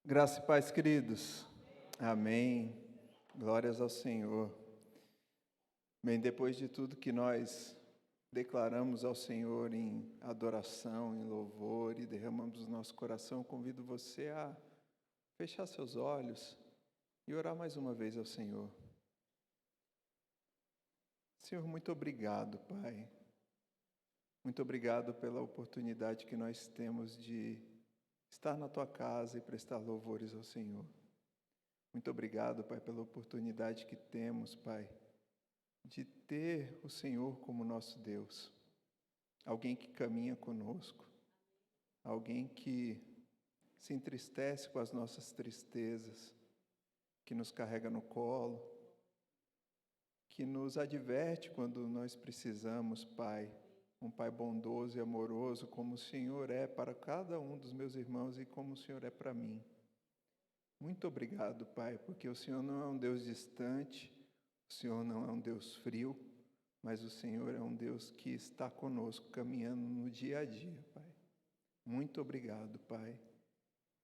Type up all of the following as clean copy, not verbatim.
Graça e paz, queridos. Amém. Glórias ao Senhor. Bem, depois de tudo que nós declaramos ao Senhor em adoração, em louvor e derramamos o nosso coração, convido você a fechar seus olhos e orar mais uma vez ao Senhor. Senhor, muito obrigado, Pai. Muito obrigado pela oportunidade que nós temos de estar na Tua casa e prestar louvores ao Senhor. Muito obrigado, Pai, pela oportunidade que temos, Pai, de ter o Senhor como nosso Deus. Alguém que caminha conosco. Alguém que se entristece com as nossas tristezas, que nos carrega no colo, que nos adverte quando nós precisamos, Pai. Um Pai bondoso e amoroso, como o Senhor é para cada um dos meus irmãos e como o Senhor é para mim. Muito obrigado, Pai, porque o Senhor não é um Deus distante, o Senhor não é um Deus frio, mas o Senhor é um Deus que está conosco, caminhando no dia a dia, Pai. Muito obrigado, Pai,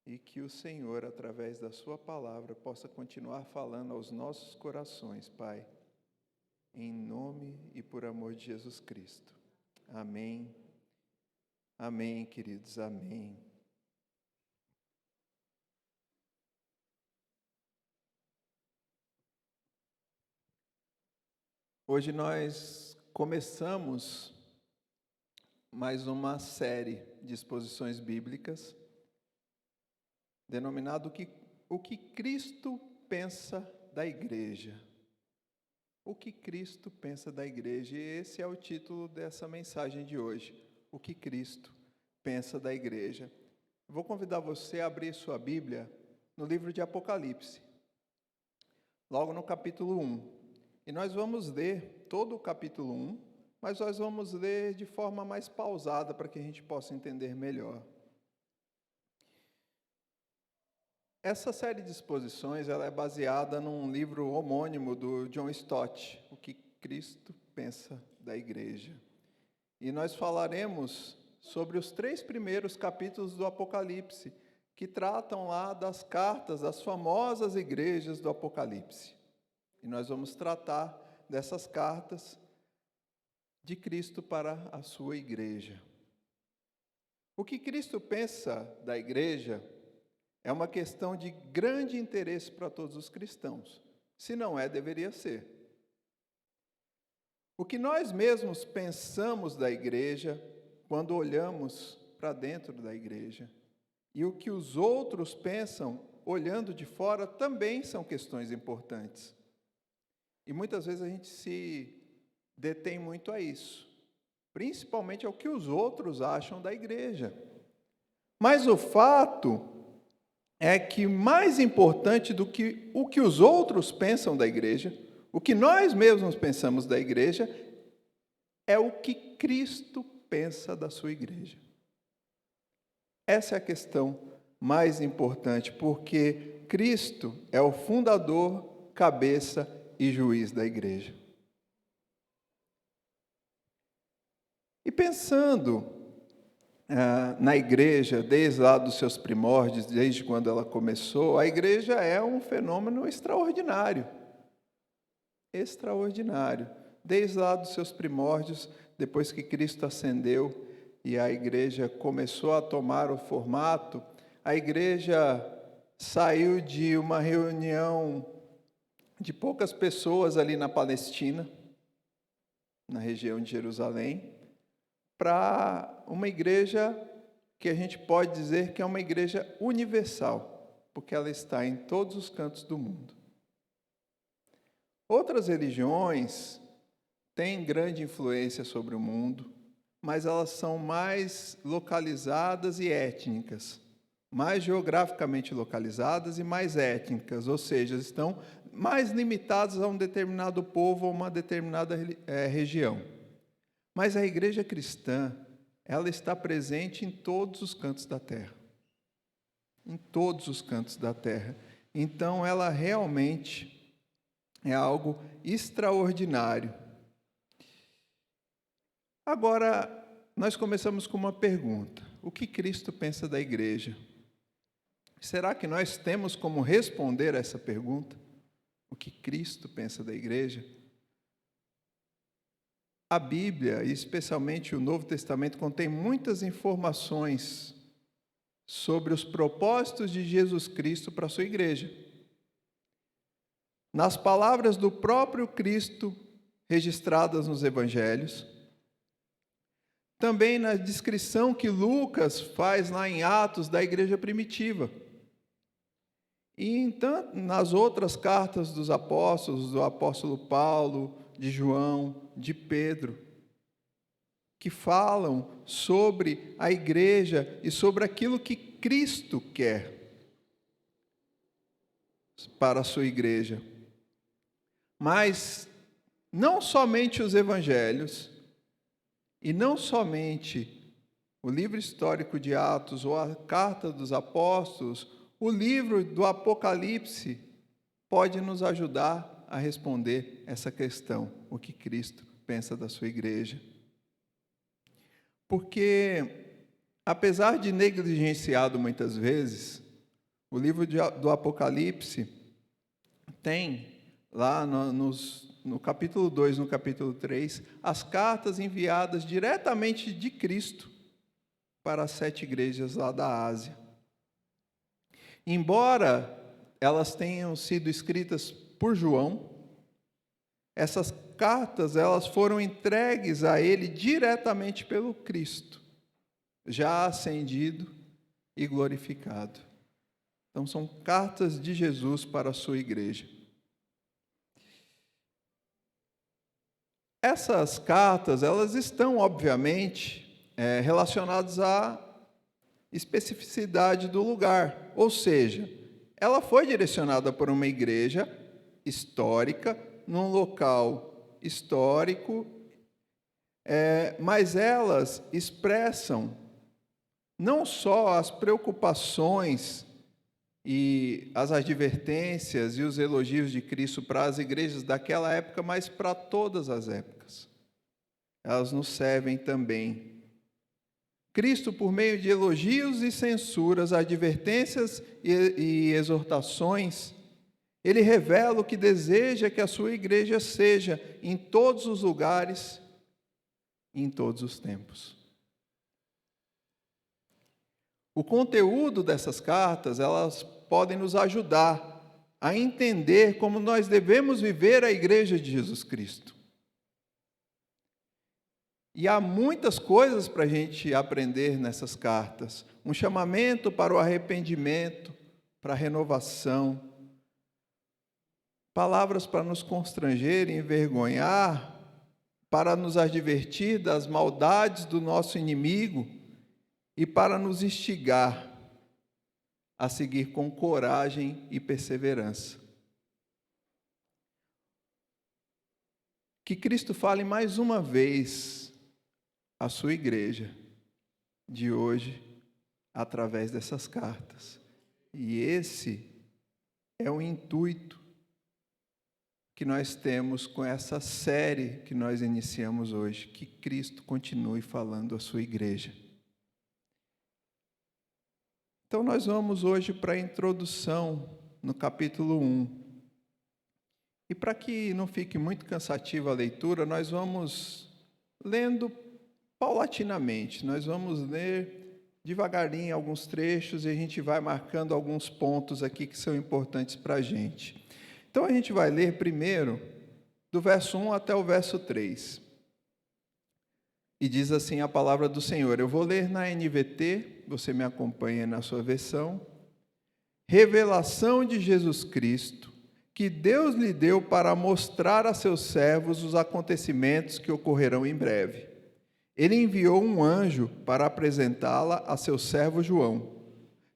e que o Senhor, através da Sua palavra, possa continuar falando aos nossos corações, Pai, em nome e por amor de Jesus Cristo. Amém. Amém, queridos, amém. Hoje nós começamos mais uma série de exposições bíblicas, denominado O que Cristo pensa da Igreja. O que Cristo pensa da Igreja, e esse é o título dessa mensagem de hoje, o que Cristo pensa da Igreja. Vou convidar você a abrir sua Bíblia no livro de Apocalipse, logo no capítulo 1. E nós vamos ler todo o capítulo 1, mas nós vamos ler de forma mais pausada para que a gente possa entender melhor. Essa série de exposições ela é baseada num livro homônimo do John Stott, O que Cristo pensa da Igreja. E nós falaremos sobre os 3 primeiros capítulos do Apocalipse, que tratam lá das cartas das famosas igrejas do Apocalipse. E nós vamos tratar dessas cartas de Cristo para a sua igreja. O que Cristo pensa da igreja é uma questão de grande interesse para todos os cristãos. Se não é, deveria ser. O que nós mesmos pensamos da igreja quando olhamos para dentro da igreja e o que os outros pensam olhando de fora também são questões importantes. E muitas vezes a gente se detém muito a isso, principalmente ao que os outros acham da igreja. Mas o fato é que mais importante do que o que os outros pensam da igreja, o que nós mesmos pensamos da igreja, é o que Cristo pensa da sua igreja. Essa é a questão mais importante, porque Cristo é o fundador, cabeça e juiz da igreja. E pensando na igreja, desde lá dos seus primórdios, desde quando ela começou, a igreja é um fenômeno extraordinário. Extraordinário. Desde lá dos seus primórdios, depois que Cristo ascendeu e a igreja começou a tomar o formato, a igreja saiu de uma reunião de poucas pessoas ali na Palestina, na região de Jerusalém, para uma igreja que a gente pode dizer que é uma igreja universal, porque ela está em todos os cantos do mundo. Outras religiões têm grande influência sobre o mundo, mas elas são mais localizadas e étnicas, mais geograficamente localizadas e mais étnicas, ou seja, estão mais limitadas a um determinado povo ou uma determinada região. Mas a igreja cristã, ela está presente em todos os cantos da terra. Em todos os cantos da terra. Então, ela realmente é algo extraordinário. Agora, nós começamos com uma pergunta. O que Cristo pensa da igreja? Será que nós temos como responder essa pergunta? O que Cristo pensa da igreja? A Bíblia, e especialmente o Novo Testamento, contém muitas informações sobre os propósitos de Jesus Cristo para a sua igreja. Nas palavras do próprio Cristo, registradas nos Evangelhos, também na descrição que Lucas faz lá em Atos da igreja primitiva. E então, nas outras cartas dos apóstolos, do apóstolo Paulo, de João, de Pedro, que falam sobre a igreja e sobre aquilo que Cristo quer para a sua igreja. Mas não somente os evangelhos, e não somente o livro histórico de Atos ou a carta dos apóstolos, o livro do Apocalipse pode nos ajudar a responder essa questão, o que Cristo pensa da sua igreja. Porque, apesar de negligenciado muitas vezes, o livro do Apocalipse tem lá no capítulo 2, no capítulo 3, as cartas enviadas diretamente de Cristo para as 7 igrejas lá da Ásia. Embora elas tenham sido escritas por João, essas cartas elas foram entregues a ele diretamente pelo Cristo, já ascendido e glorificado. Então são cartas de Jesus para a sua igreja. Essas cartas, elas estão, obviamente, relacionadas à especificidade do lugar, ou seja, ela foi direcionada por uma igreja histórica, num local histórico, mas elas expressam não só as preocupações e as advertências e os elogios de Cristo para as igrejas daquela época, mas para todas as épocas. Elas nos servem também. Cristo, por meio de elogios e censuras, advertências e exortações, ele revela o que deseja que a sua igreja seja em todos os lugares e em todos os tempos. O conteúdo dessas cartas, elas podem nos ajudar a entender como nós devemos viver a igreja de Jesus Cristo. E há muitas coisas para a gente aprender nessas cartas. Um chamamento para o arrependimento, para a renovação. Palavras para nos constranger e envergonhar, para nos advertir das maldades do nosso inimigo e para nos instigar a seguir com coragem e perseverança. Que Cristo fale mais uma vez à sua igreja de hoje, através dessas cartas. E esse é o intuito que nós temos com essa série que nós iniciamos hoje, que Cristo continue falando à sua igreja. Então nós vamos hoje para a introdução no capítulo 1. E para que não fique muito cansativa a leitura, nós vamos lendo paulatinamente. Nós vamos ler devagarinho alguns trechos e a gente vai marcando alguns pontos aqui que são importantes para a gente. Então a gente vai ler primeiro do verso 1 até o verso 3. E diz assim a palavra do Senhor. Eu vou ler na NVT, você me acompanha na sua versão. Revelação de Jesus Cristo, que Deus lhe deu para mostrar a seus servos os acontecimentos que ocorrerão em breve. Ele enviou um anjo para apresentá-la a seu servo João,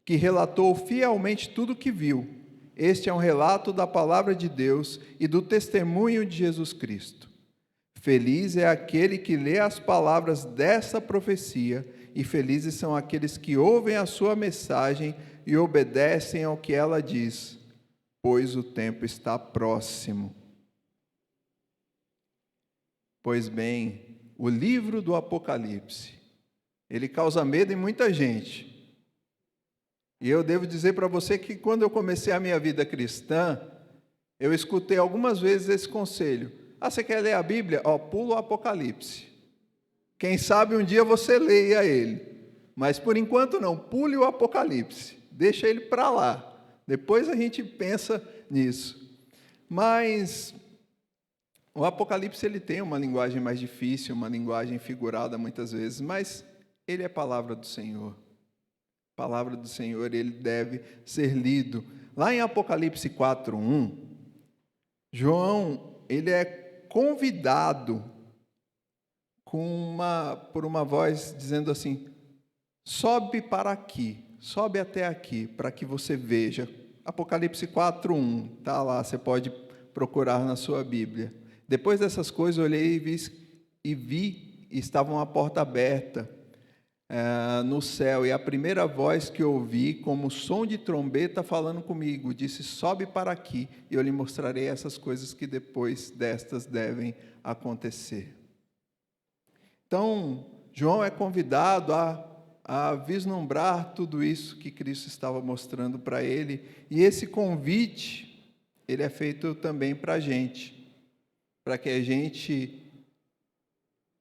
que relatou fielmente tudo o que viu. Este é um relato da palavra de Deus e do testemunho de Jesus Cristo. Feliz é aquele que lê as palavras dessa profecia, e felizes são aqueles que ouvem a sua mensagem e obedecem ao que ela diz, pois o tempo está próximo. Pois bem, o livro do Apocalipse, ele causa medo em muita gente. E eu devo dizer para você que quando eu comecei a minha vida cristã, eu escutei algumas vezes esse conselho. Ah, você quer ler a Bíblia? Pula o Apocalipse. Quem sabe um dia você leia ele. Mas por enquanto não, pule o Apocalipse. Deixa ele para lá. Depois a gente pensa nisso. Mas o Apocalipse ele tem uma linguagem mais difícil, uma linguagem figurada muitas vezes, mas ele é palavra do Senhor. A palavra do Senhor, ele deve ser lido. Lá em Apocalipse 4:1, João, ele é convidado por uma voz dizendo assim: sobe para aqui, sobe até aqui, para que você veja. Apocalipse 4:1, está lá, você pode procurar na sua Bíblia. Depois dessas coisas, eu olhei e vi, estavam a porta aberta no céu, e a primeira voz que ouvi, como som de trombeta falando comigo, disse: sobe para aqui, e eu lhe mostrarei essas coisas que depois destas devem acontecer. Então, João é convidado a vislumbrar tudo isso que Cristo estava mostrando para ele, e esse convite, ele é feito também para a gente, para que a gente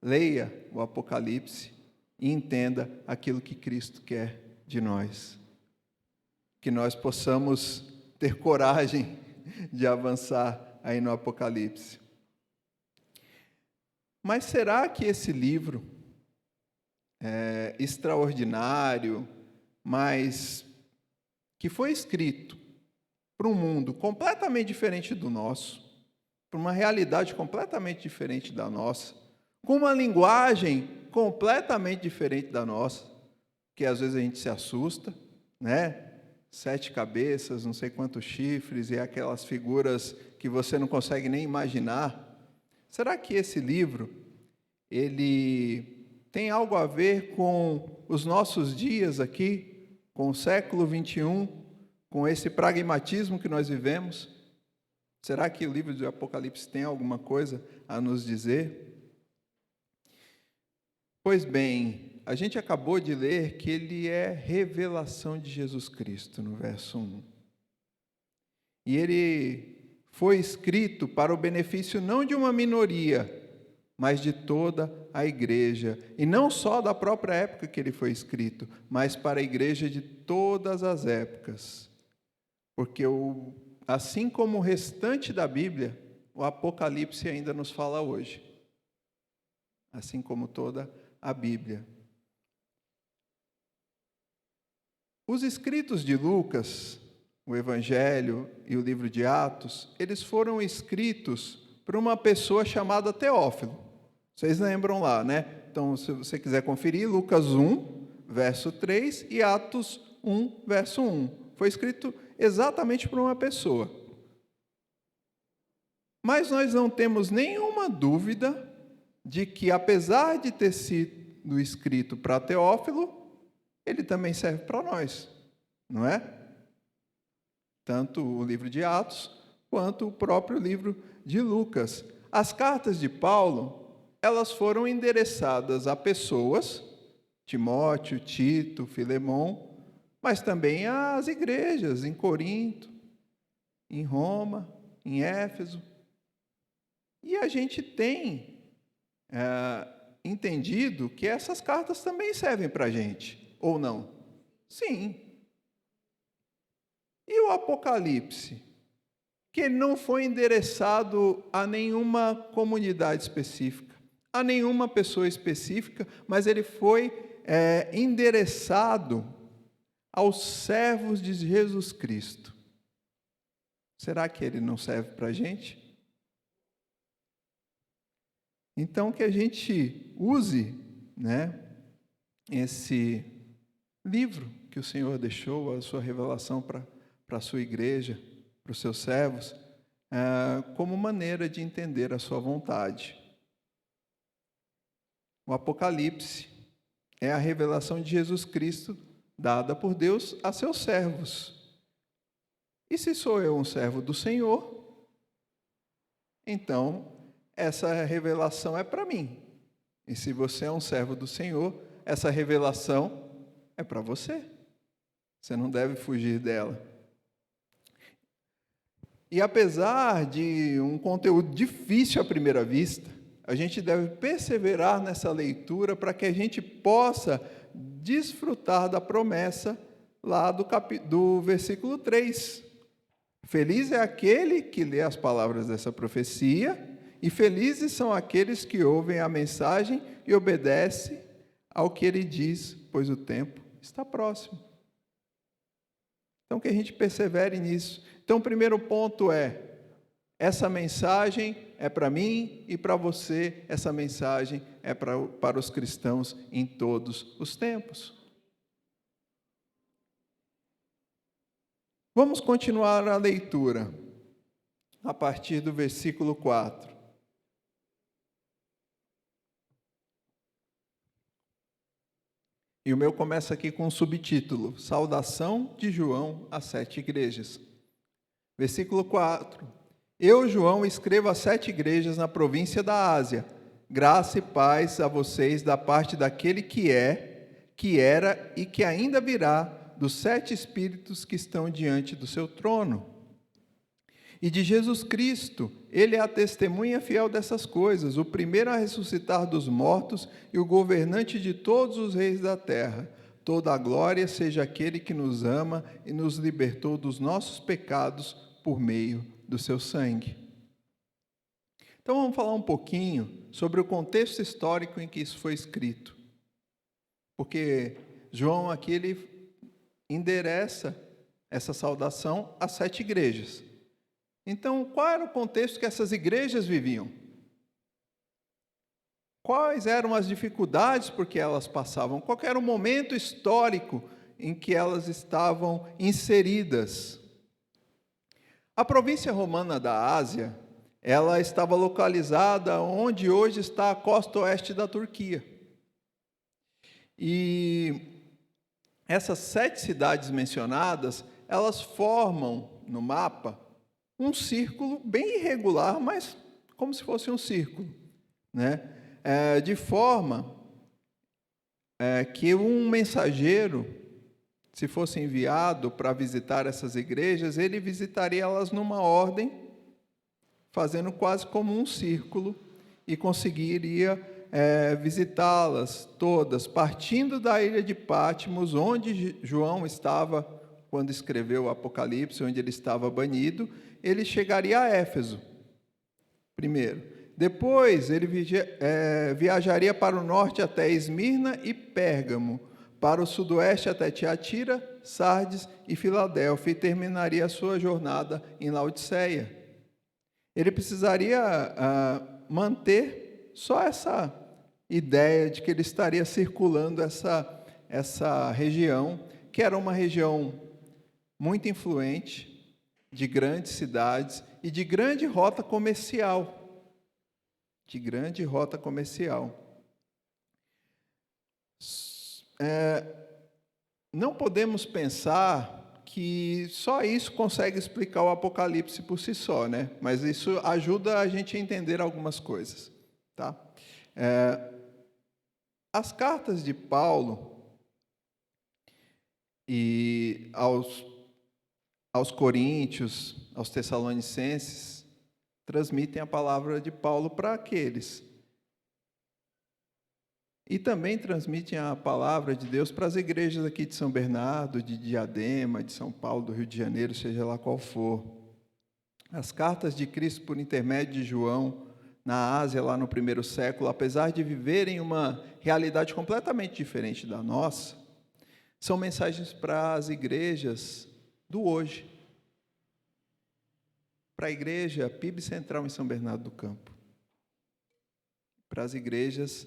leia o Apocalipse e entenda aquilo que Cristo quer de nós. Que nós possamos ter coragem de avançar aí no Apocalipse. Mas será que esse livro é extraordinário, mas que foi escrito para um mundo completamente diferente do nosso, para uma realidade completamente diferente da nossa, com uma linguagem completamente diferente da nossa, que às vezes a gente se assusta, né? 7 cabeças, não sei quantos chifres, e aquelas figuras que você não consegue nem imaginar. Será que esse livro, ele tem algo a ver com os nossos dias aqui, com o século 21, com esse pragmatismo que nós vivemos? Será que o livro do Apocalipse tem alguma coisa a nos dizer? Pois bem, a gente acabou de ler que ele é revelação de Jesus Cristo, no verso 1. E ele foi escrito para o benefício não de uma minoria, mas de toda a igreja. E não só da própria época que ele foi escrito, mas para a igreja de todas as épocas. Porque assim como o restante da Bíblia, o Apocalipse ainda nos fala hoje. Assim como toda a Bíblia. Os escritos de Lucas, o Evangelho e o livro de Atos, eles foram escritos por uma pessoa chamada Teófilo. Vocês lembram lá, né? Então, se você quiser conferir, Lucas 1, verso 3 e Atos 1, verso 1. Foi escrito exatamente por uma pessoa. Mas nós não temos nenhuma dúvida de que, apesar de ter sido escrito para Teófilo, ele também serve para nós, não é? Tanto o livro de Atos, quanto o próprio livro de Lucas. As cartas de Paulo, elas foram endereçadas a pessoas, Timóteo, Tito, Filemão, mas também às igrejas, em Corinto, em Roma, em Éfeso. E a gente tem entendido que essas cartas também servem para a gente, ou não? Sim. E o Apocalipse? Que ele não foi endereçado a nenhuma comunidade específica, a nenhuma pessoa específica, mas ele foi endereçado aos servos de Jesus Cristo. Será que ele não serve para a gente? Então, que a gente use, né, esse livro que o Senhor deixou, a sua revelação para a sua igreja, para os seus servos, como maneira de entender a sua vontade. O Apocalipse é a revelação de Jesus Cristo dada por Deus a seus servos. E se sou eu um servo do Senhor, então essa revelação é para mim. E se você é um servo do Senhor, essa revelação é para você. Você não deve fugir dela. E apesar de um conteúdo difícil à primeira vista, a gente deve perseverar nessa leitura para que a gente possa desfrutar da promessa lá do versículo 3. Feliz é aquele que lê as palavras dessa profecia, e felizes são aqueles que ouvem a mensagem e obedecem ao que ele diz, pois o tempo está próximo. Então, que a gente persevere nisso. Então, o primeiro ponto é: essa mensagem é para mim e para você, essa mensagem é para os cristãos em todos os tempos. Vamos continuar a leitura, a partir do versículo 4. E o meu começa aqui com um subtítulo: Saudação de João às 7 igrejas. Versículo 4. Eu, João, escrevo às 7 igrejas na província da Ásia. Graça e paz a vocês da parte daquele que é, que era e que ainda virá, dos 7 Espíritos que estão diante do seu trono. E de Jesus Cristo, ele é a testemunha fiel dessas coisas, o primeiro a ressuscitar dos mortos e o governante de todos os reis da terra. Toda a glória seja aquele que nos ama e nos libertou dos nossos pecados por meio do seu sangue. Então vamos falar um pouquinho sobre o contexto histórico em que isso foi escrito. Porque João aqui ele endereça essa saudação às 7 igrejas. Então, qual era o contexto que essas igrejas viviam? Quais eram as dificuldades por que elas passavam? Qual era o momento histórico em que elas estavam inseridas? A província romana da Ásia, ela estava localizada onde hoje está a costa oeste da Turquia. E essas 7 cidades mencionadas, elas formam no mapa um círculo bem irregular, mas como se fosse um círculo, né? De forma que um mensageiro, se fosse enviado para visitar essas igrejas, ele visitaria elas numa ordem, fazendo quase como um círculo, e conseguiria visitá-las todas, partindo da ilha de Patmos, onde João estava quando escreveu o Apocalipse, onde ele estava banido. Ele chegaria a Éfeso, primeiro. Depois, ele viajaria para o norte até Esmirna e Pérgamo, para o sudoeste até Tiatira, Sardes e Filadélfia, e terminaria a sua jornada em Laodiceia. Ele precisaria manter só essa ideia de que ele estaria circulando essa região, que era uma região muito influente, de grandes cidades e de grande rota comercial. Não podemos pensar que só isso consegue explicar o Apocalipse por si só, né? Mas isso ajuda a gente a entender algumas coisas, tá? As cartas de Paulo e aos coríntios, aos tessalonicenses, transmitem a palavra de Paulo para aqueles. E também transmitem a palavra de Deus para as igrejas aqui de São Bernardo, de Diadema, de São Paulo, do Rio de Janeiro, seja lá qual for. As cartas de Cristo por intermédio de João, na Ásia, lá no primeiro século, apesar de viverem uma realidade completamente diferente da nossa, são mensagens para as igrejas do hoje, para a igreja PIB Central em São Bernardo do Campo, para as igrejas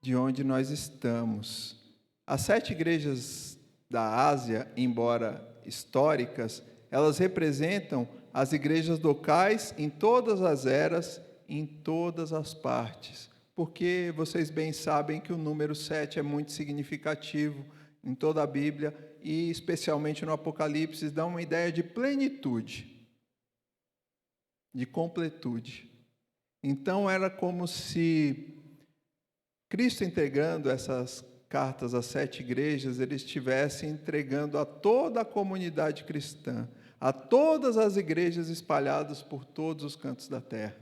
de onde nós estamos. As 7 igrejas da Ásia, embora históricas, elas representam as igrejas locais em todas as eras, em todas as partes, porque vocês bem sabem que o número 7 é muito significativo em toda a Bíblia, e especialmente no Apocalipse, dá uma ideia de plenitude, de completude. Então era como se Cristo, entregando essas cartas às 7 igrejas, ele estivesse entregando a toda a comunidade cristã, a todas as igrejas espalhadas por todos os cantos da terra,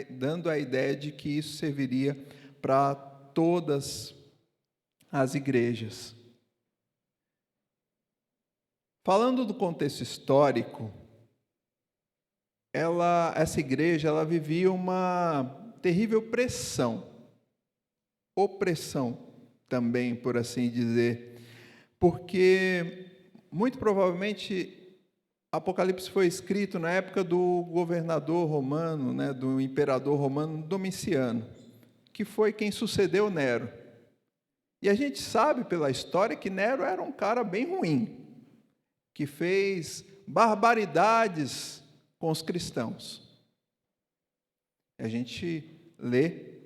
dando a ideia de que isso serviria para todas as igrejas. Falando do contexto histórico, essa igreja vivia uma terrível opressão também, por assim dizer, porque muito provavelmente Apocalipse foi escrito na época do governador romano, do imperador romano Domiciano, que foi quem sucedeu Nero. E a gente sabe pela história que Nero era um cara bem ruim, que fez barbaridades com os cristãos. A gente lê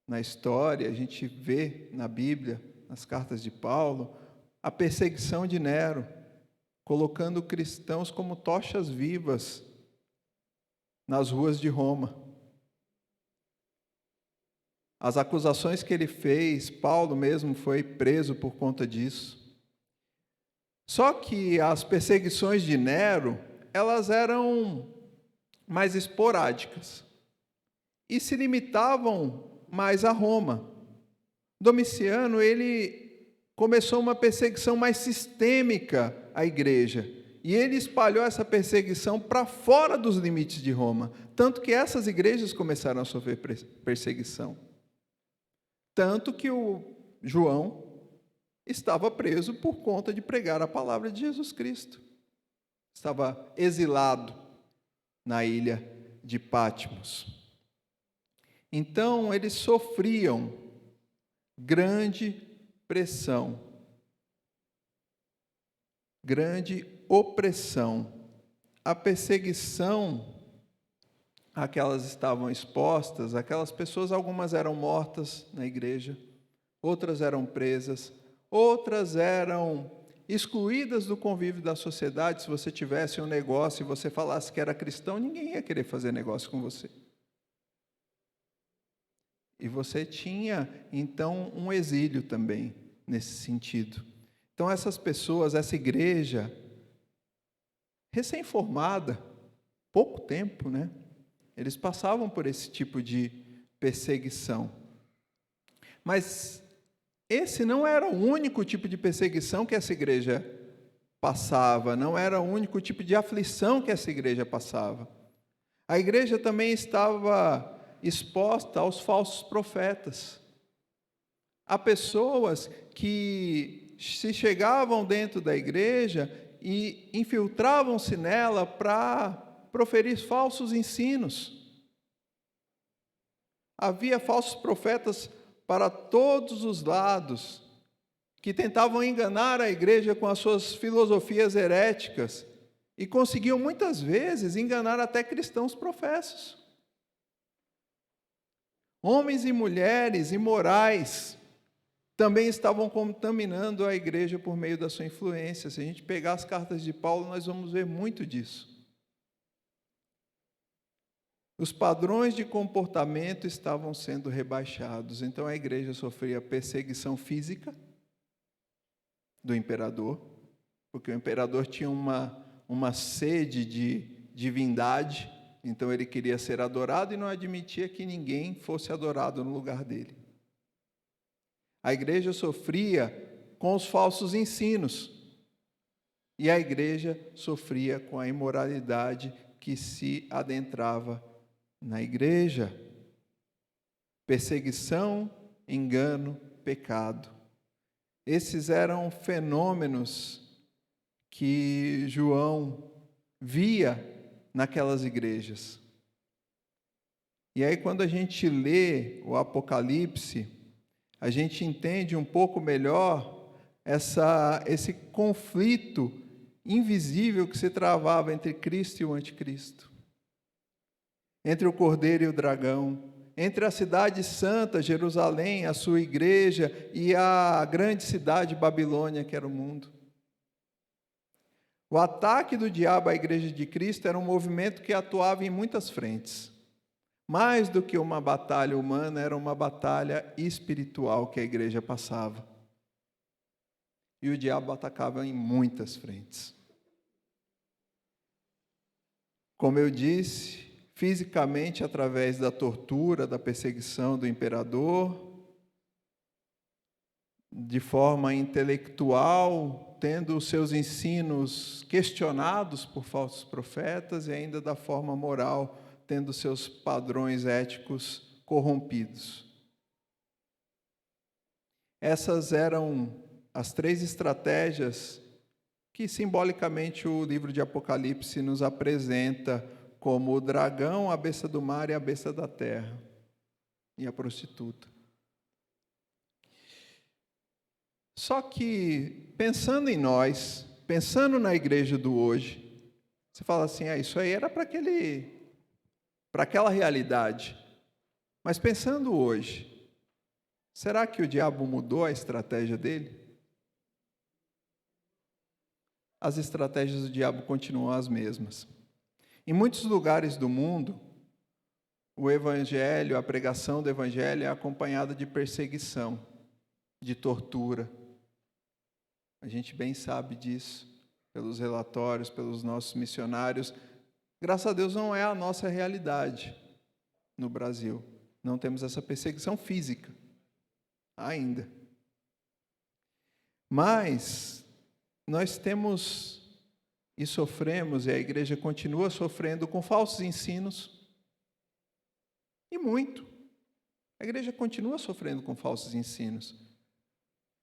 na história, a gente vê na Bíblia, nas cartas de Paulo, a perseguição de Nero, colocando cristãos como tochas vivas nas ruas de Roma. As acusações que ele fez, Paulo mesmo foi preso por conta disso. Só que as perseguições de Nero, elas eram mais esporádicas e se limitavam mais a Roma. Domiciano, ele começou uma perseguição mais sistêmica à igreja, e ele espalhou essa perseguição para fora dos limites de Roma, tanto que essas igrejas começaram a sofrer perseguição. Tanto que o João estava preso por conta de pregar a palavra de Jesus Cristo. Estava exilado na ilha de Patmos. Então, eles sofriam grande pressão, grande opressão. A perseguição a que elas estavam expostas, aquelas pessoas, algumas eram mortas na igreja, outras eram presas, outras eram excluídas do convívio da sociedade. Se você tivesse um negócio e você falasse que era cristão, ninguém ia querer fazer negócio com você. E você tinha, então, um exílio também, nesse sentido. Então, essas pessoas, essa igreja, recém-formada, pouco tempo, eles passavam por esse tipo de perseguição. Mas esse não era o único tipo de perseguição que essa igreja passava, não era o único tipo de aflição que essa igreja passava. A igreja também estava exposta aos falsos profetas. Há pessoas que se chegavam dentro da igreja e infiltravam-se nela para proferir falsos ensinos. Havia falsos profetas para todos os lados, que tentavam enganar a igreja com as suas filosofias heréticas e conseguiam muitas vezes enganar até cristãos professos. Homens e mulheres imorais também estavam contaminando a igreja por meio da sua influência. Se a gente pegar as cartas de Paulo, nós vamos ver muito disso. Os padrões de comportamento estavam sendo rebaixados, então a igreja sofria perseguição física do imperador, porque o imperador tinha uma sede de divindade, então ele queria ser adorado e não admitia que ninguém fosse adorado no lugar dele. A igreja sofria com os falsos ensinos, e a igreja sofria com a imoralidade que se adentrava na igreja. Perseguição, engano, pecado. Esses eram fenômenos que João via naquelas igrejas. E aí, quando a gente lê o Apocalipse, a gente entende um pouco melhor esse conflito invisível que se travava entre Cristo e o anticristo, entre o Cordeiro e o dragão, entre a cidade santa, Jerusalém, a sua igreja, e a grande cidade Babilônia, que era o mundo. O ataque do diabo à igreja de Cristo era um movimento que atuava em muitas frentes, mais do que uma batalha humana, era uma batalha espiritual que a igreja passava. E o diabo atacava em muitas frentes. Como eu disse, fisicamente através da tortura, da perseguição do imperador, de forma intelectual, tendo os seus ensinos questionados por falsos profetas, e ainda da forma moral, tendo seus padrões éticos corrompidos. Essas eram as 3 estratégias que simbolicamente o livro de Apocalipse nos apresenta como o dragão, a besta do mar e a besta da terra, e a prostituta. Só que, pensando em nós, pensando na igreja do hoje, você fala assim, isso aí era para aquela realidade. Mas pensando hoje, será que o diabo mudou a estratégia dele? As estratégias do diabo continuam as mesmas. Em muitos lugares do mundo, o evangelho, a pregação do evangelho é acompanhada de perseguição, de tortura. A gente bem sabe disso, pelos relatórios, pelos nossos missionários. Graças a Deus não é a nossa realidade no Brasil. Não temos essa perseguição física, ainda. Mas nós temos e sofremos, e a igreja continua sofrendo com falsos ensinos, e muito. A igreja continua sofrendo com falsos ensinos.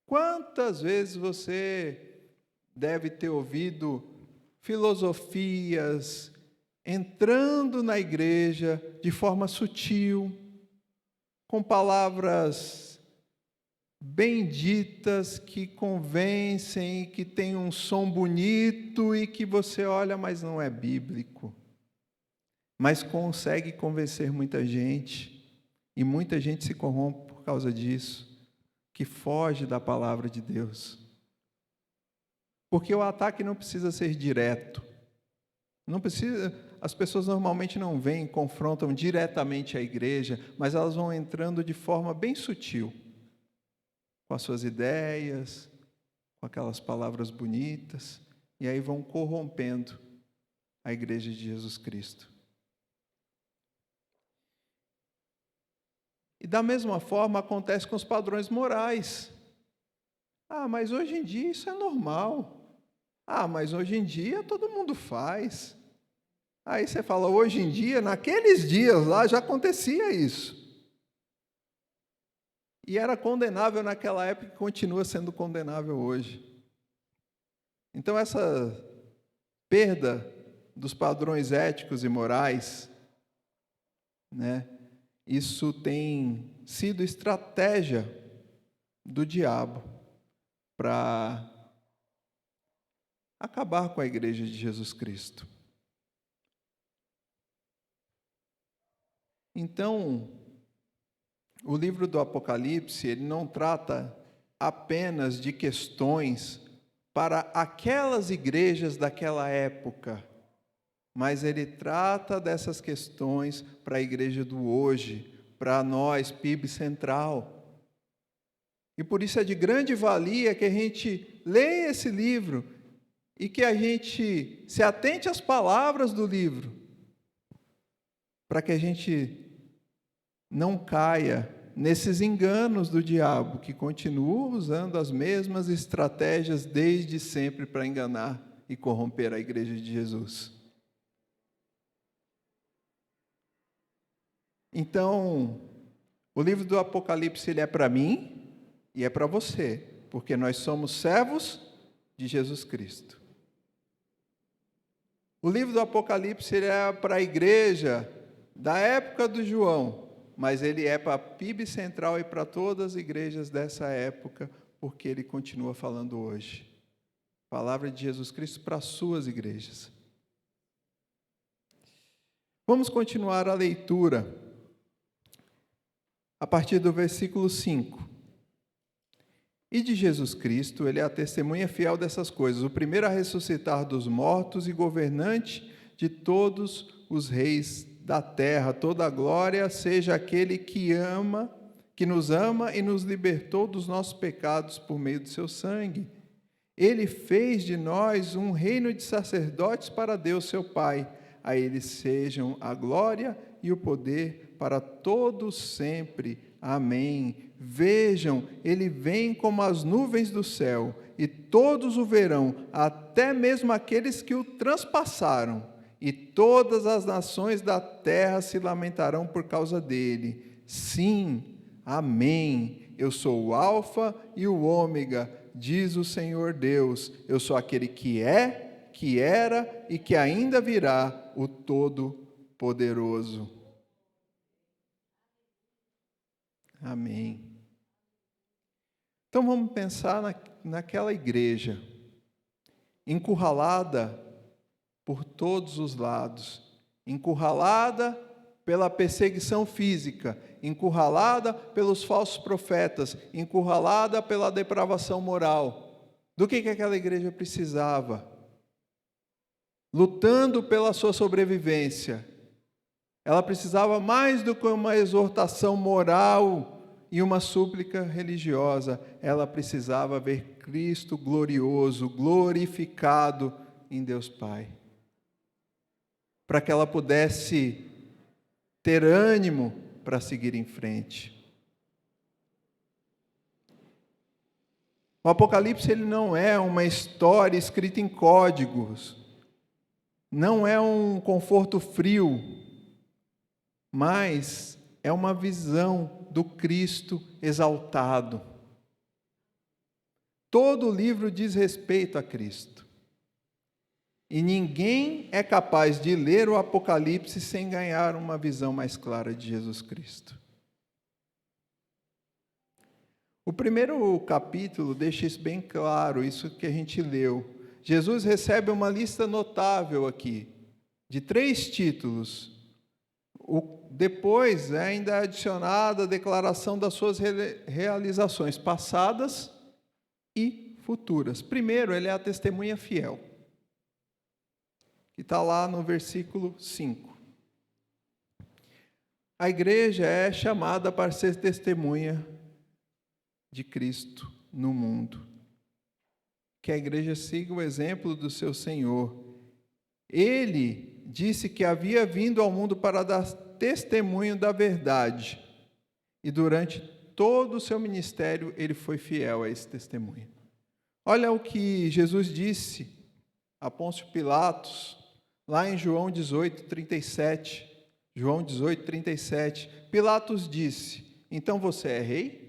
Quantas vezes você deve ter ouvido filosofias entrando na igreja de forma sutil, com palavras bem ditas que convencem, que tem um som bonito e que você olha, mas não é bíblico. Mas consegue convencer muita gente, e muita gente se corrompe por causa disso, que foge da palavra de Deus. Porque o ataque não precisa ser direto. Não precisa, as pessoas normalmente não vêm e confrontam diretamente a igreja, mas elas vão entrando de forma bem sutil, com as suas ideias, com aquelas palavras bonitas, e aí vão corrompendo a igreja de Jesus Cristo. E da mesma forma acontece com os padrões morais. Mas hoje em dia isso é normal. Mas hoje em dia todo mundo faz. Aí você fala, hoje em dia, naqueles dias lá já acontecia isso. E era condenável naquela época e continua sendo condenável hoje. Então essa perda dos padrões éticos e morais, isso tem sido estratégia do diabo para acabar com a igreja de Jesus Cristo. Então, o livro do Apocalipse, ele não trata apenas de questões para aquelas igrejas daquela época, mas ele trata dessas questões para a igreja do hoje, para nós, PIB Central. E por isso é de grande valia que a gente leia esse livro e que a gente se atente às palavras do livro, para que a gente não caia nesses enganos do diabo, que continua usando as mesmas estratégias desde sempre para enganar e corromper a igreja de Jesus. Então, o livro do Apocalipse ele é para mim e é para você, porque nós somos servos de Jesus Cristo. O livro do Apocalipse ele é para a igreja da época do João, mas ele é para a PIB Central e para todas as igrejas dessa época, porque ele continua falando hoje. Palavra de Jesus Cristo para as suas igrejas. Vamos continuar a leitura a partir do versículo 5. E de Jesus Cristo, ele é a testemunha fiel dessas coisas, o primeiro a ressuscitar dos mortos e governante de todos os reis da terra, toda a glória seja aquele que nos ama e nos libertou dos nossos pecados por meio do seu sangue. Ele fez de nós um reino de sacerdotes para Deus, seu Pai. A ele sejam a glória e o poder para todos sempre. Amém. Vejam, ele vem como as nuvens do céu, e todos o verão, até mesmo aqueles que o transpassaram, e todas as nações da terra se lamentarão por causa dele. Sim, amém. Eu sou o Alfa e o Ômega, diz o Senhor Deus. Eu sou aquele que é, que era e que ainda virá, o Todo-Poderoso. Amém. Então vamos pensar naquela igreja, encurralada por todos os lados, encurralada pela perseguição física, encurralada pelos falsos profetas, encurralada pela depravação moral. Do que aquela igreja precisava? Lutando pela sua sobrevivência. Ela precisava mais do que uma exortação moral e uma súplica religiosa. Ela precisava ver Cristo glorioso, glorificado em Deus Pai, para que ela pudesse ter ânimo para seguir em frente. O Apocalipse ele não é uma história escrita em códigos, não é um conforto frio, mas é uma visão do Cristo exaltado. Todo o livro diz respeito a Cristo. E ninguém é capaz de ler o Apocalipse sem ganhar uma visão mais clara de Jesus Cristo. O primeiro capítulo deixa isso bem claro, isso que a gente leu. Jesus recebe uma lista notável aqui, de 3 títulos. Depois é ainda adicionada a declaração das suas realizações passadas e futuras. Primeiro, ele é a testemunha fiel, que está lá no versículo 5. A igreja é chamada para ser testemunha de Cristo no mundo. Que a igreja siga o exemplo do seu Senhor. Ele disse que havia vindo ao mundo para dar testemunho da verdade. E durante todo o seu ministério, ele foi fiel a esse testemunho. Olha o que Jesus disse a Pôncio Pilatos, lá em João 18:37. João 18:37. Pilatos disse: então você é rei?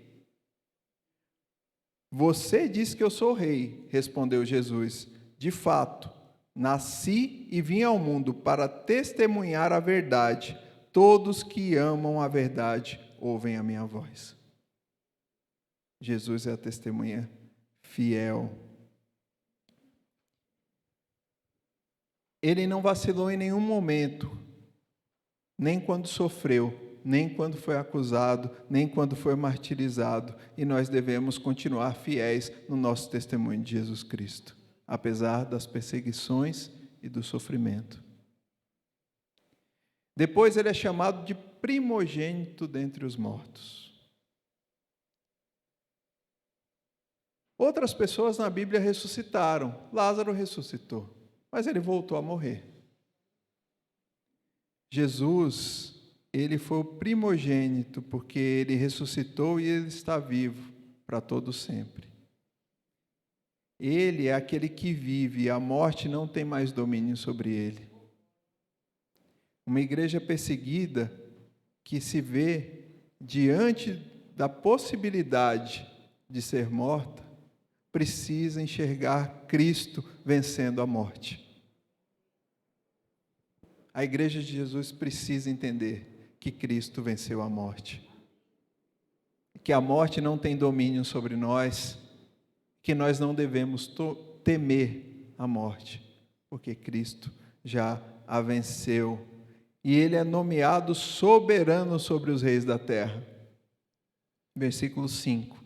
Você diz que eu sou rei, respondeu Jesus. De fato, nasci e vim ao mundo para testemunhar a verdade. Todos que amam a verdade ouvem a minha voz. Jesus é a testemunha fiel. Ele não vacilou em nenhum momento, nem quando sofreu, nem quando foi acusado, nem quando foi martirizado. E nós devemos continuar fiéis no nosso testemunho de Jesus Cristo, apesar das perseguições e do sofrimento. Depois ele é chamado de primogênito dentre os mortos. Outras pessoas na Bíblia ressuscitaram. Lázaro ressuscitou, mas ele voltou a morrer. Jesus, ele foi o primogênito, porque ele ressuscitou e ele está vivo para todo sempre. Ele é aquele que vive, e a morte não tem mais domínio sobre ele. Uma igreja perseguida que se vê diante da possibilidade de ser morta, precisa enxergar Cristo vencendo a morte. A igreja de Jesus precisa entender que Cristo venceu a morte. Que a morte não tem domínio sobre nós, que nós não devemos temer a morte, porque Cristo já a venceu. E ele é nomeado soberano sobre os reis da terra. Versículo 5.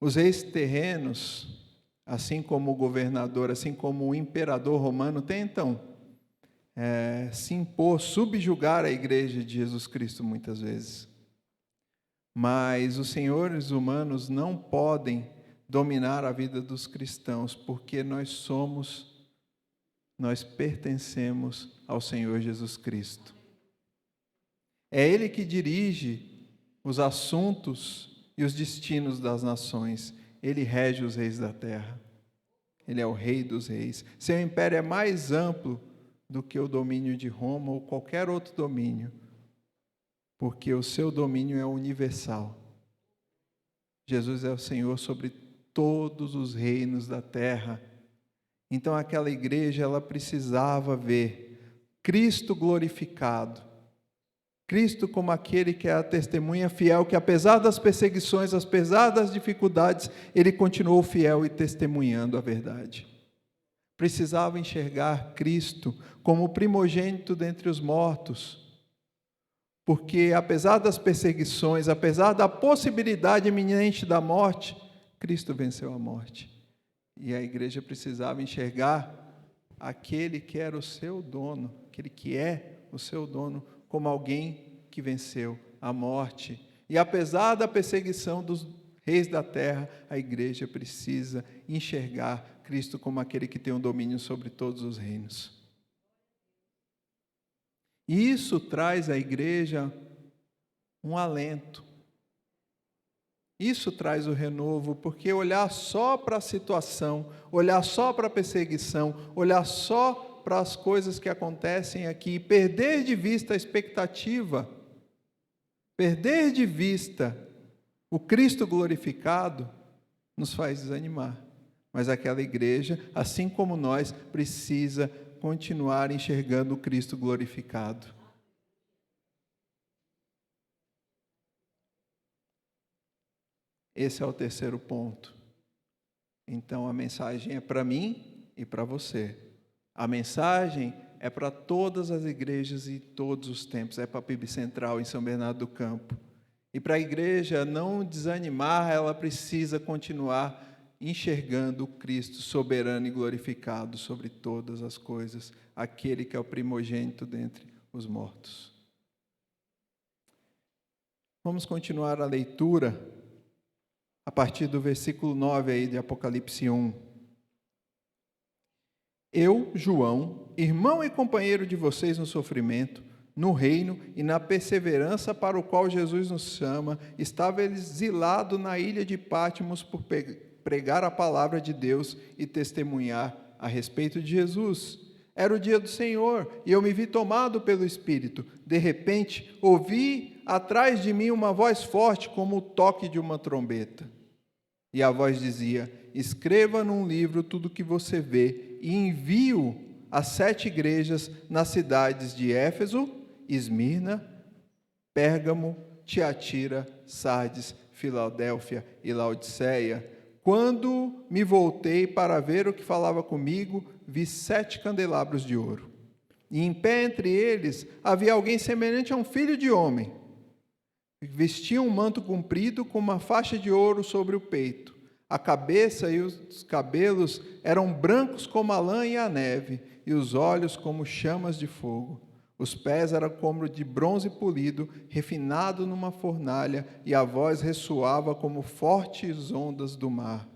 Os reis terrenos, assim como o governador, assim como o imperador romano, tentam se impor, subjugar a igreja de Jesus Cristo muitas vezes. Mas os senhores humanos não podem dominar a vida dos cristãos, porque nós pertencemos ao Senhor Jesus Cristo. É Ele que dirige os assuntos e os destinos das nações. Ele rege os reis da terra. Ele é o rei dos reis. Seu império é mais amplo do que o domínio de Roma ou qualquer outro domínio, porque o seu domínio é universal. Jesus é o Senhor sobre todos os reinos da terra. Então aquela igreja, ela precisava ver Cristo glorificado, Cristo como aquele que é a testemunha fiel, que apesar das perseguições, apesar das dificuldades, ele continuou fiel e testemunhando a verdade. Precisava enxergar Cristo como o primogênito dentre os mortos, porque apesar das perseguições, apesar da possibilidade iminente da morte, Cristo venceu a morte. E a igreja precisava enxergar aquele que era o seu dono, aquele que é o seu dono, como alguém que venceu a morte. E apesar da perseguição dos reis da terra, a igreja precisa enxergar Cristo como aquele que tem o domínio sobre todos os reinos. E isso traz à igreja um alento. Isso traz o renovo, porque olhar só para a situação, olhar só para a perseguição, olhar só para as coisas que acontecem aqui, perder de vista a expectativa, perder de vista o Cristo glorificado, nos faz desanimar. Mas aquela igreja, assim como nós, precisa continuar enxergando o Cristo glorificado. Esse é o terceiro ponto. Então a mensagem é para mim e para você. A mensagem é para todas as igrejas e todos os tempos. É para a PIB Central em São Bernardo do Campo. E para a igreja não desanimar, ela precisa continuar enxergando o Cristo soberano e glorificado sobre todas as coisas, aquele que é o primogênito dentre os mortos. Vamos continuar a leitura a partir do versículo 9 aí de Apocalipse 1. Eu, João, irmão e companheiro de vocês no sofrimento, no reino e na perseverança para o qual Jesus nos chama, estava exilado na ilha de Patmos por pregar a palavra de Deus e testemunhar a respeito de Jesus. Era o dia do Senhor e eu me vi tomado pelo Espírito. De repente, ouvi atrás de mim uma voz forte como o toque de uma trombeta. E a voz dizia: escreva num livro tudo o que você vê e envie-o às 7 igrejas nas cidades de Éfeso, Esmirna, Pérgamo, Tiatira, Sardes, Filadélfia e Laodiceia. Quando me voltei para ver o que falava comigo, vi 7 candelabros de ouro. E em pé entre eles havia alguém semelhante a um filho de homem. Vestia um manto comprido com uma faixa de ouro sobre o peito. A cabeça e os cabelos eram brancos como a lã e a neve, e os olhos como chamas de fogo. Os pés eram como de bronze polido, refinado numa fornalha, e a voz ressoava como fortes ondas do mar.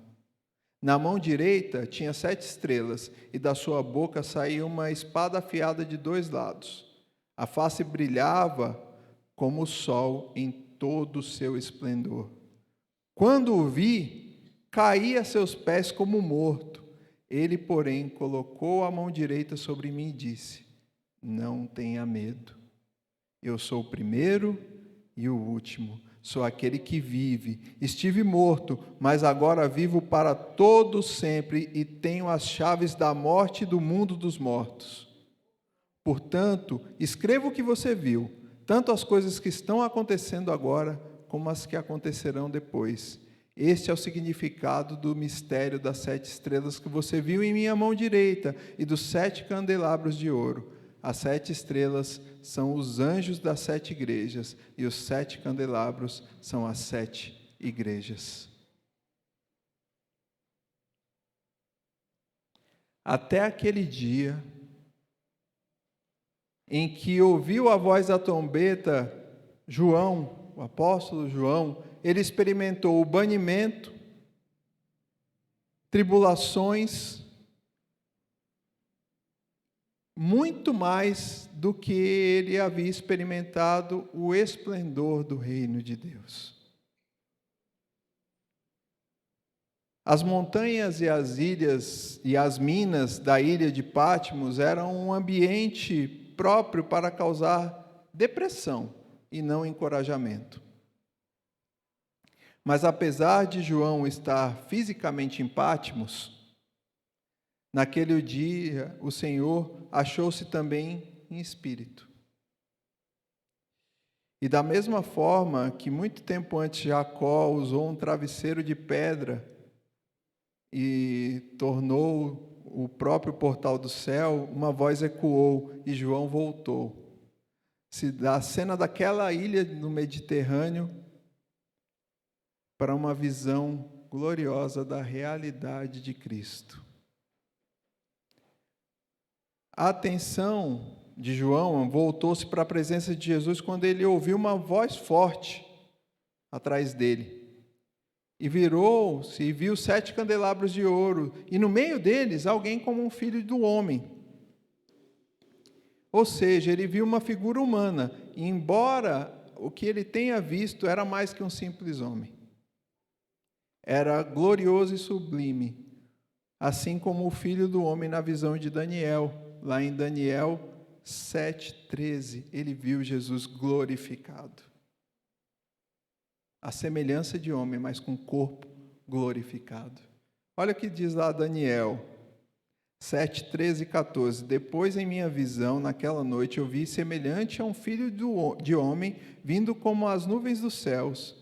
Na mão direita tinha 7 estrelas, e da sua boca saía uma espada afiada de 2 lados. A face brilhava como o sol em todo o seu esplendor. Quando o vi, caí a seus pés como morto. Ele, porém, colocou a mão direita sobre mim e disse: não tenha medo. Eu sou o primeiro e o último. Sou aquele que vive. Estive morto, mas agora vivo para todo sempre e tenho as chaves da morte e do mundo dos mortos. Portanto, escreva o que você viu, tanto as coisas que estão acontecendo agora, como as que acontecerão depois. Este é o significado do mistério das 7 estrelas que você viu em minha mão direita e dos 7 candelabros de ouro. As 7 estrelas são os anjos das 7 igrejas e os 7 candelabros são as 7 igrejas. Até aquele dia, em que ouviu a voz da trombeta, João, o apóstolo João, ele experimentou o banimento, tribulações, muito mais do que ele havia experimentado o esplendor do reino de Deus. As montanhas e as ilhas e as minas da ilha de Patmos eram um ambiente próprio para causar depressão e não encorajamento. Mas apesar de João estar fisicamente em Patmos, naquele dia o Senhor achou-se também em espírito. E da mesma forma que muito tempo antes Jacó usou um travesseiro de pedra e tornou o próprio portal do céu, uma voz ecoou e João voltou. Da cena daquela ilha no Mediterrâneo para uma visão gloriosa da realidade de Cristo. A atenção de João voltou-se para a presença de Jesus quando ele ouviu uma voz forte atrás dele. E virou-se e viu 7 candelabros de ouro, e no meio deles alguém como um filho do homem. Ou seja, ele viu uma figura humana, e embora o que ele tenha visto era mais que um simples homem. Era glorioso e sublime, assim como o filho do homem na visão de Daniel. Lá em Daniel 7:13, ele viu Jesus glorificado. A semelhança de homem, mas com corpo glorificado. Olha o que diz lá Daniel 7:13 e 14. Depois, em minha visão, naquela noite, eu vi semelhante a um filho de homem, vindo como as nuvens dos céus.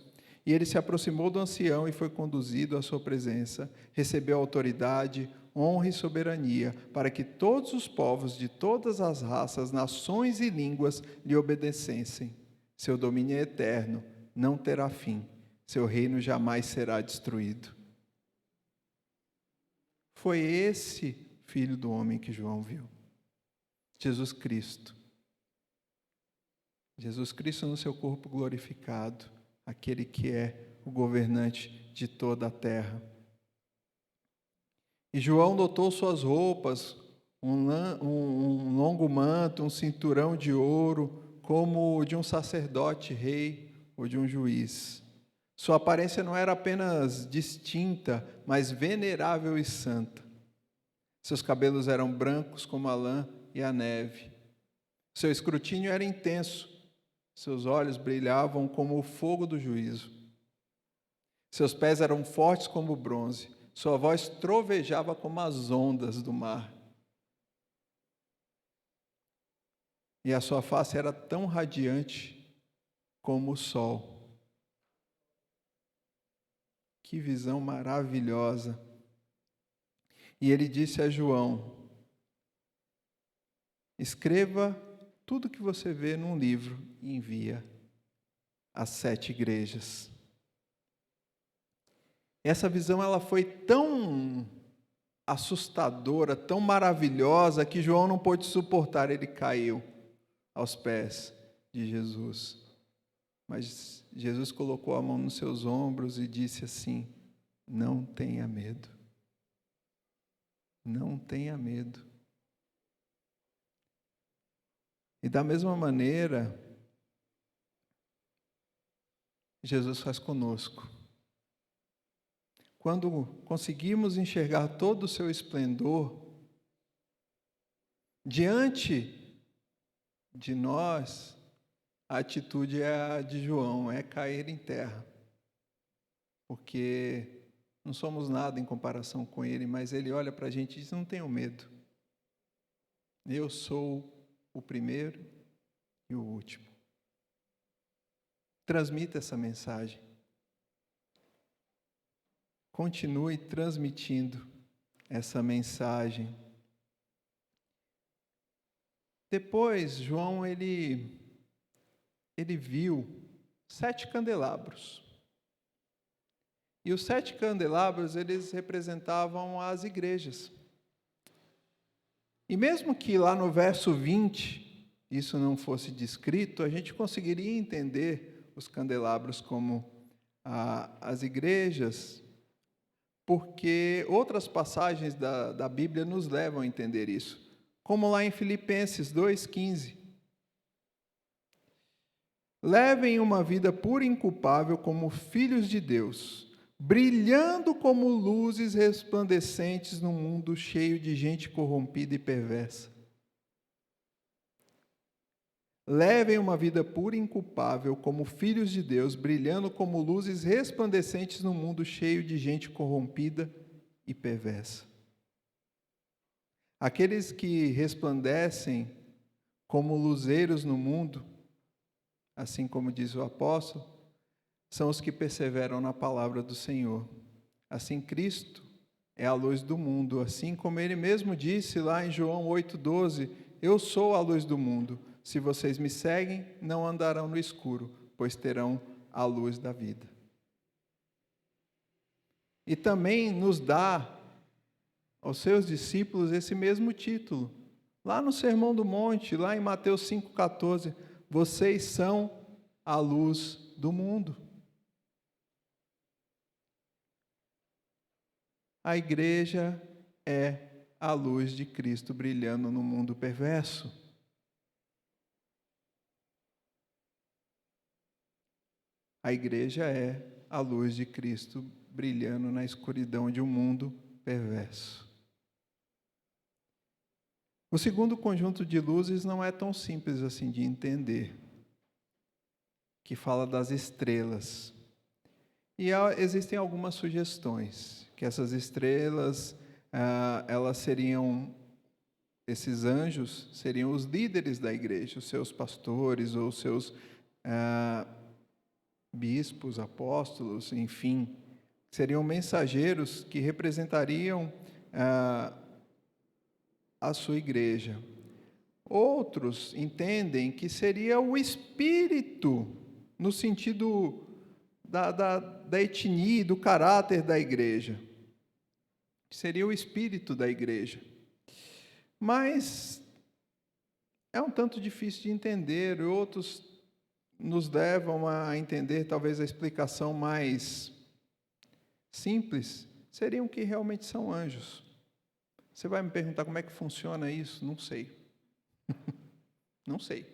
E ele se aproximou do ancião e foi conduzido à sua presença. Recebeu autoridade, honra e soberania, para que todos os povos de todas as raças, nações e línguas lhe obedecessem. Seu domínio é eterno, não terá fim. Seu reino jamais será destruído. Foi esse filho do homem que João viu. Jesus Cristo. Jesus Cristo no seu corpo glorificado, aquele que é o governante de toda a terra. E João notou suas roupas, um longo manto, um cinturão de ouro, como o de um sacerdote, rei ou de um juiz. Sua aparência não era apenas distinta, mas venerável e santa. Seus cabelos eram brancos como a lã e a neve. Seu escrutínio era intenso. Seus olhos brilhavam como o fogo do juízo. Seus pés eram fortes como o bronze. Sua voz trovejava como as ondas do mar. E a sua face era tão radiante como o sol. Que visão maravilhosa! E ele disse a João: escreva tudo que você vê num livro e envia às 7 igrejas. Essa visão ela foi tão assustadora, tão maravilhosa, que João não pôde suportar, ele caiu aos pés de Jesus. Mas Jesus colocou a mão nos seus ombros e disse assim: não tenha medo. Não tenha medo. E da mesma maneira, Jesus faz conosco. Quando conseguimos enxergar todo o seu esplendor, diante de nós, a atitude é a de João, é cair em terra. Porque não somos nada em comparação com ele, mas ele olha para a gente e diz: não tenham medo. Eu sou o primeiro e o último. Transmita essa mensagem. Continue transmitindo essa mensagem. Depois, João, ele viu 7 candelabros. E os 7 candelabros, eles representavam as igrejas. E mesmo que lá no verso 20, isso não fosse descrito, a gente conseguiria entender os candelabros como as igrejas, porque outras passagens da Bíblia nos levam a entender isso, como lá em Filipenses 2,15. Levem uma vida pura e inculpável como filhos de Deus, brilhando como luzes resplandecentes num mundo cheio de gente corrompida e perversa. Levem uma vida pura e inculpável como filhos de Deus, brilhando como luzes resplandecentes num mundo cheio de gente corrompida e perversa. Aqueles que resplandecem como luzeiros no mundo, assim como diz o apóstolo, são os que perseveram na palavra do Senhor. Assim, Cristo é a luz do mundo, assim como Ele mesmo disse lá em João 8,12, eu sou a luz do mundo. Se vocês me seguem, não andarão no escuro, pois terão a luz da vida. E também nos dá aos seus discípulos esse mesmo título. Lá no Sermão do Monte, lá em Mateus 5,14, vocês são a luz do mundo. A igreja é a luz de Cristo brilhando no mundo perverso. A igreja é a luz de Cristo brilhando na escuridão de um mundo perverso. O segundo conjunto de luzes não é tão simples assim de entender, que fala das estrelas. E existem algumas sugestões, que essas estrelas, elas seriam, esses anjos seriam os líderes da igreja, os seus pastores ou os seus bispos, apóstolos, enfim, seriam mensageiros que representariam a sua igreja. Outros entendem que seria o espírito, no sentido da etnia, do caráter da igreja. Seria o espírito da igreja. Mas é um tanto difícil de entender, outros nos levam a entender talvez a explicação mais simples, seriam que realmente são anjos. Você vai me perguntar como é que funciona isso? Não sei. Não sei.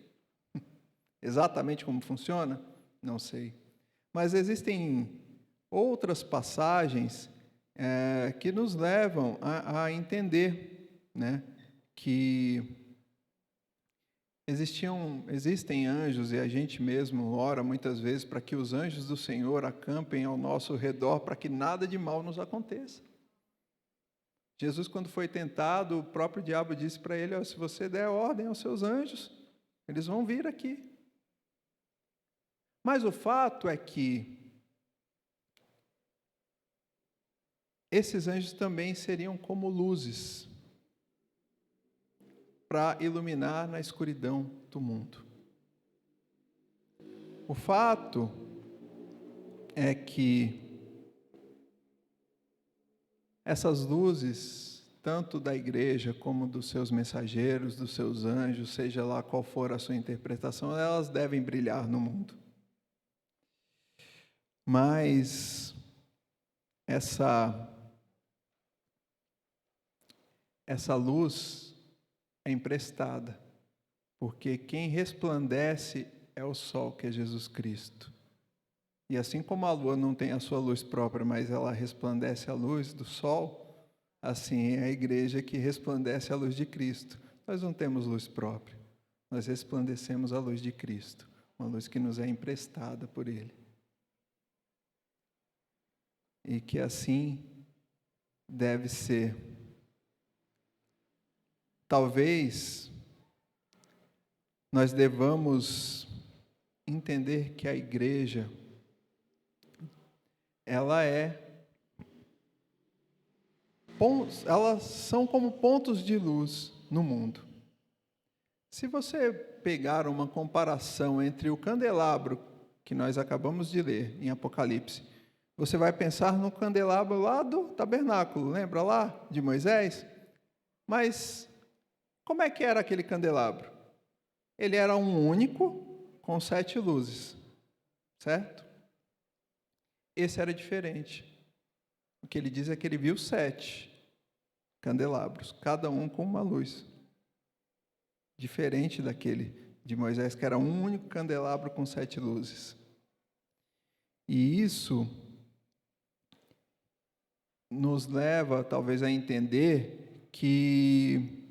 Exatamente como funciona? Não sei. Mas existem outras passagens que nos levam a entender, né, que existem anjos, e a gente mesmo ora muitas vezes para que os anjos do Senhor acampem ao nosso redor, para que nada de mal nos aconteça. Jesus, quando foi tentado, o próprio diabo disse para ele, se você der ordem aos seus anjos, eles vão vir aqui. Mas o fato é que esses anjos também seriam como luzes para iluminar na escuridão do mundo. O fato é que essas luzes, tanto da igreja como dos seus mensageiros, dos seus anjos, seja lá qual for a sua interpretação, elas devem brilhar no mundo. Mas essa luz é emprestada, porque quem resplandece é o sol, que é Jesus Cristo. E assim como a lua não tem a sua luz própria, mas ela resplandece a luz do sol, assim é a igreja que resplandece a luz de Cristo. Nós não temos luz própria, nós resplandecemos a luz de Cristo, uma luz que nos é emprestada por Ele. E que assim deve ser. Talvez nós devamos entender que a igreja, elas são como pontos de luz no mundo. Se você pegar uma comparação entre o candelabro que nós acabamos de ler em Apocalipse, você vai pensar no candelabro lá do tabernáculo, lembra lá de Moisés? Mas como é que era aquele candelabro? ele era um único com 7 luzes, certo? Esse era diferente. O que ele diz é que ele viu 7 candelabros, cada um com uma luz. Diferente daquele de Moisés, que era um único candelabro com 7 luzes. E isso nos leva, talvez, a entender que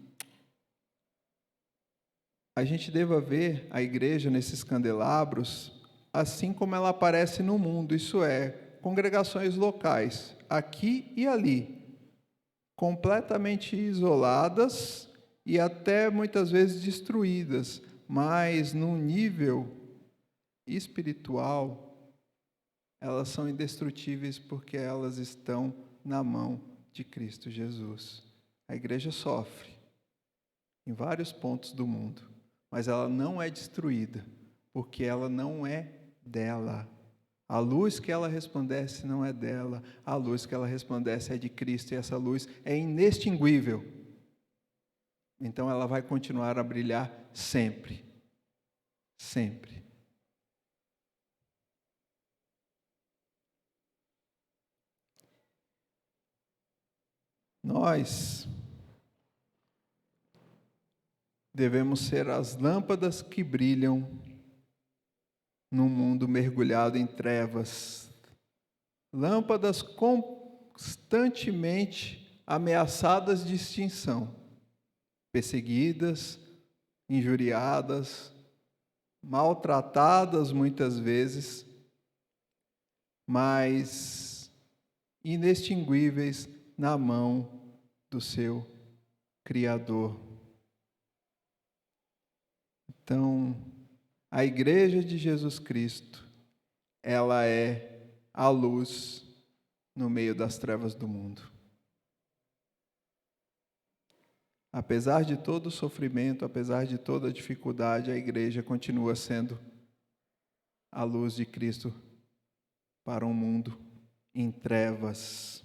a gente deva ver a igreja nesses candelabros assim como ela aparece no mundo, isso é, congregações locais, aqui e ali, completamente isoladas e até muitas vezes destruídas, mas num nível espiritual, elas são indestrutíveis porque elas estão na mão de Cristo Jesus. A igreja sofre em vários pontos do mundo, mas ela não é destruída, porque ela não é dela. A luz que ela resplandece não é dela, a luz que ela resplandece é de Cristo, e essa luz é inextinguível. Então ela vai continuar a brilhar sempre. Sempre. Nós devemos ser as lâmpadas que brilham num mundo mergulhado em trevas. Lâmpadas constantemente ameaçadas de extinção, perseguidas, injuriadas, maltratadas muitas vezes, mas inextinguíveis na mão do seu Criador. Então, a Igreja de Jesus Cristo, ela é a luz no meio das trevas do mundo. Apesar de todo o sofrimento, apesar de toda a dificuldade, a Igreja continua sendo a luz de Cristo para um mundo em trevas.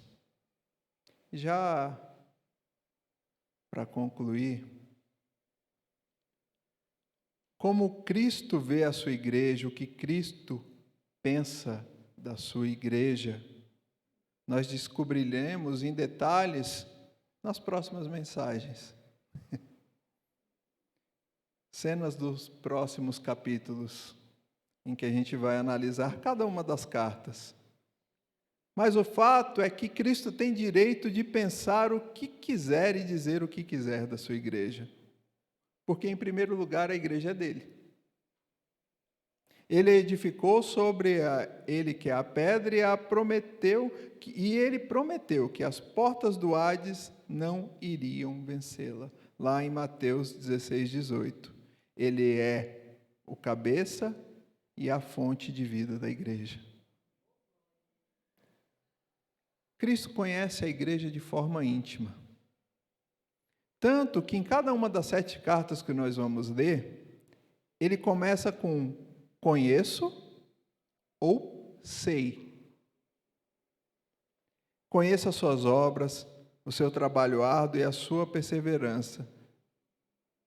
Já para concluir, como Cristo vê a sua igreja, o que Cristo pensa da sua igreja, nós descobriremos em detalhes nas próximas mensagens. Cenas dos próximos capítulos, em que a gente vai analisar cada uma das cartas. Mas o fato é que Cristo tem direito de pensar o que quiser e dizer o que quiser da sua igreja. Porque, em primeiro lugar, a igreja é dele. Ele edificou sobre ele que é a pedra e ele prometeu que as portas do Hades não iriam vencê-la. Lá em Mateus 16, 18. Ele é o cabeça e a fonte de vida da igreja. Cristo conhece a igreja de forma íntima. Tanto que em cada uma das 7 cartas que nós vamos ler, ele começa com conheço ou sei. Conheça as suas obras, o seu trabalho árduo e a sua perseverança.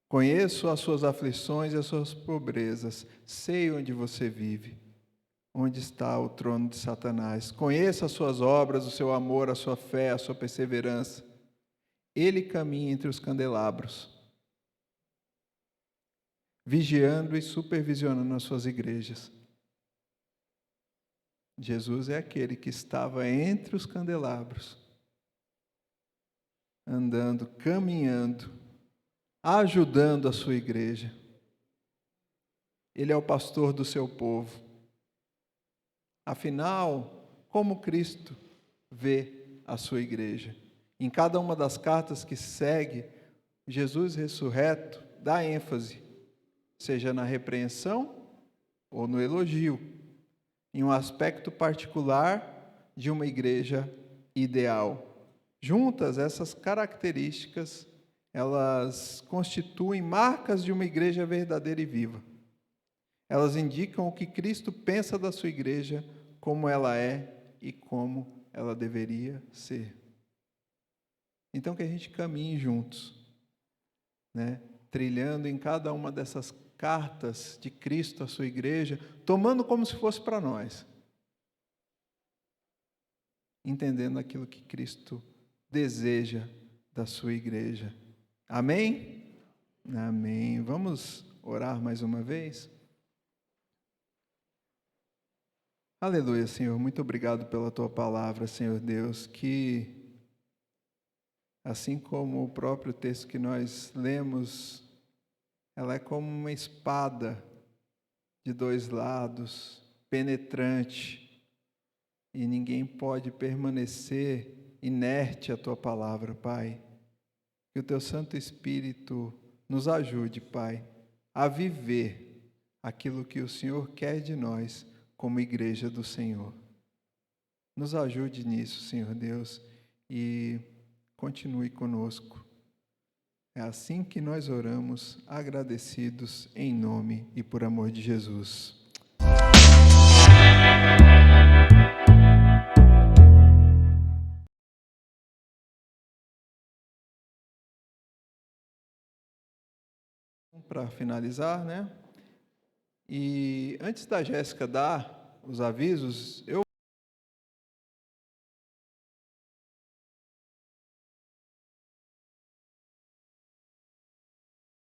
Conheço as suas aflições e as suas pobrezas. Sei onde você vive, onde está o trono de Satanás. Conheça as suas obras, o seu amor, a sua fé, a sua perseverança. Ele caminha entre os candelabros, vigiando e supervisionando as suas igrejas. Jesus é aquele que estava entre os candelabros, andando, caminhando, ajudando a sua igreja. Ele é o pastor do seu povo. Afinal, como Cristo vê a sua igreja? Em cada uma das cartas que segue, Jesus ressurreto dá ênfase, seja na repreensão ou no elogio, em um aspecto particular de uma igreja ideal. Juntas, essas características, elas constituem marcas de uma igreja verdadeira e viva. Elas indicam o que Cristo pensa da sua igreja, como ela é e como ela deveria ser. Então, que a gente caminhe juntos, né? Trilhando em cada uma dessas cartas de Cristo à sua igreja, tomando como se fosse para nós, entendendo aquilo que Cristo deseja da sua igreja. Amém? Amém. Vamos orar mais uma vez? Aleluia, Senhor. Muito obrigado pela tua palavra, Senhor Deus, que, assim como o próprio texto que nós lemos, ela é como uma espada de dois lados, penetrante, e ninguém pode permanecer inerte à tua palavra, Pai. Que o teu Santo Espírito nos ajude, Pai, a viver aquilo que o Senhor quer de nós como igreja do Senhor. Nos ajude nisso, Senhor Deus, e continue conosco. É assim que nós oramos, agradecidos em nome e por amor de Jesus. Para finalizar, né? E antes da Jéssica dar os avisos, eu